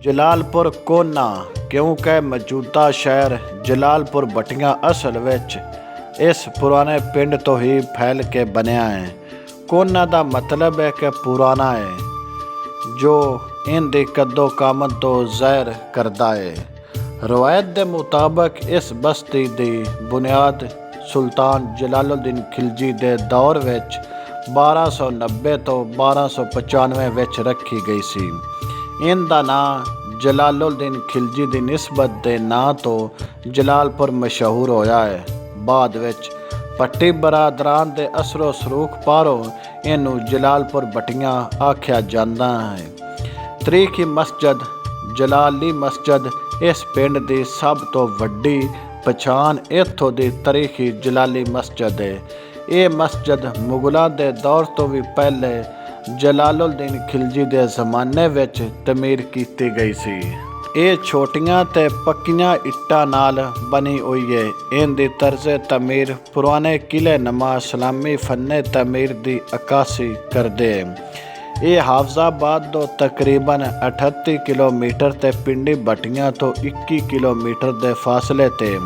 ਜਲਾਲਪੁਰ ਕੋਨਾ ਕਿਉਂਕਿ ਮੌਜੂਦਾ ਸ਼ਹਿਰ ਜਲਾਲਪੁਰ ਭੱਟੀਆਂ ਅਸਲ ਵਿੱਚ ਇਸ ਪੁਰਾਣੇ ਪਿੰਡ ਤੋਂ ਹੀ ਫੈਲ ਕੇ ਬਣਿਆ ਹੈ। ਕੋਨਾ ਦਾ ਮਤਲਬ ਹੈ ਕਿ ਪੁਰਾਣਾ ਹੈ, ਜੋ ਇਹਦੀ ਕਦੋਂ ਕਾਮਤ ਤੋਂ ਜ਼ਾਹਿਰ ਕਰਦਾ ਹੈ। ਰਵਾਇਤ ਦੇ ਮੁਤਾਬਕ ਇਸ ਬਸਤੀ ਦੀ ਬੁਨਿਆਦ ਸੁਲਤਾਨ ਜਲਾਲੁਦੀਨ ਖਿਲਜੀ ਦੇ ਦੌਰ ਵਿੱਚ 1290 ਤੋਂ 1295 ਵਿੱਚ ਰੱਖੀ ਗਈ ਸੀ। ਇਹਦਾ ਨਾਂ ਜਲਾਲੁਦੀਨ ਖਿਲਜੀ ਦੀ ਨਿਸਬਤ ਦੇ ਨਾਂ ਤੋਂ ਜਲਾਲਪੁਰ ਮਸ਼ਹੂਰ ਹੋਇਆ ਹੈ। ਬਾਅਦ ਵਿੱਚ ਭੱਟੀ ਬਰਾਦਰਾਂ ਦੇ ਅਸਰੋ ਸਰੂਖ ਪਾਰੋਂ ਇਹਨੂੰ ਜਲਾਲਪੁਰ ਭੱਟੀਆਂ ਆਖਿਆ ਜਾਂਦਾ ਹੈ। ਤਰੀਖੀ ਮਸਜਿਦ ਜਲਾਲੀ ਮਸਜਿਦ ਇਸ ਪਿੰਡ ਦੀ ਸਭ ਤੋਂ ਵੱਡੀ ਪਛਾਣ ਇੱਥੋਂ ਦੀ ਤਰੀਖੀ ਜਲਾਲੀ ਮਸਜਿਦ ਹੈ। ਇਹ ਮਸਜਿਦ ਮੁਗਲਾਂ ਦੇ ਦੌਰ ਤੋਂ ਵੀ ਪਹਿਲੇ ਜਲਾਲੁਦੀਨ ਖਿਲਜੀ ਦੇ ਜ਼ਮਾਨੇ ਵਿੱਚ ਤਮੀਰ ਕੀਤੀ ਗਈ ਸੀ। ਇਹ ਛੋਟੀਆਂ ਤੇ ਪੱਕੀਆਂ ਇੱਟਾਂ ਨਾਲ ਬਣੀ ਹੋਈ ਹੈ। ਇਹਦੀ ਤਰਜ਼ੇ ਤਮੀਰ ਪੁਰਾਣੇ ਕਿਲੇ ਨਮਾ ਇਸਲਾਮੀ ਫੰਨੇ ਤਮੀਰ ਦੀ ਅਕਾਸੀ ਕਰਦੇ। ਇਹ ਹਾਫਜ਼ਾਬਾਦ ਤੋਂ ਤਕਰੀਬਨ 38 ਕਿਲੋਮੀਟਰ ਤੇ ਪਿੰਡੀ ਭੱਟੀਆਂ ਤੋਂ 21 ਕਿਲੋਮੀਟਰ ਦੇ ਫਾਸਲੇ ਤੇ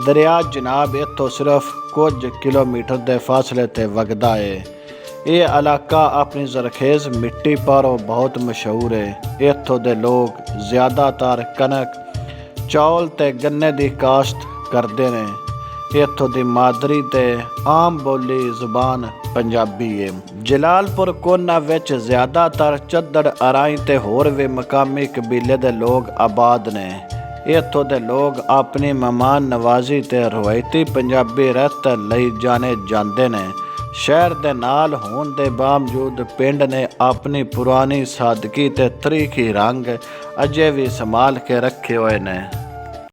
ਦਰਿਆ ਜਨਾਬ ਇੱਥੋਂ ਸਿਰਫ ਕੁਝ ਕਿਲੋਮੀਟਰ ਦੇ ਫਾਸਲੇ ਤੇ ਵਗਦਾ ਹੈ। ਇਹ ਇਲਾਕਾ ਆਪਣੀ ਜ਼ਰਖੇਜ਼ ਮਿੱਟੀ ਪਾਰੋਂ ਬਹੁਤ ਮਸ਼ਹੂਰ ਹੈ। ਇੱਥੋਂ ਦੇ ਲੋਕ ਜ਼ਿਆਦਾਤਰ ਕਣਕ, ਚੌਲ ਤੇ ਗੰਨੇ ਦੀ ਕਾਸ਼ਤ ਕਰਦੇ ਨੇ। ਇੱਥੋਂ ਦੀ ਮਾਦਰੀ ਤੇ ਆਮ ਬੋਲੀ ਜ਼ੁਬਾਨ ਪੰਜਾਬੀ ਹੈ। ਜਲਾਲਪੁਰ ਕੋਨਾ ਵਿੱਚ ਜ਼ਿਆਦਾਤਰ ਚੱਦੜ, ਅਰਾਈ ਤੇ ਹੋਰ ਵੀ ਮਕਾਮੀ ਕਬੀਲੇ ਦੇ ਲੋਕ ਆਬਾਦ ਨੇ। ਇੱਥੋਂ ਦੇ ਲੋਕ ਆਪਣੀ ਮਹਿਮਾਨ ਨਵਾਜ਼ੀ ਤੇ ਰਵਾਇਤੀ ਪੰਜਾਬੀ ਰਹਿਤ ਲਈ ਜਾਣੇ ਜਾਂਦੇ ਨੇ। ਸ਼ਹਿਰ ਦੇ ਨਾਲ ਹੋਣ ਦੇ ਬਾਵਜੂਦ ਪਿੰਡ ਨੇ ਆਪਣੀ ਪੁਰਾਣੀ ਸਾਦਗੀ ਤੇ ਤਰੀਖੀ ਰੰਗ ਅਜੇ ਵੀ ਸੰਭਾਲ ਕੇ ਰੱਖੇ ਹੋਏ ਨੇ।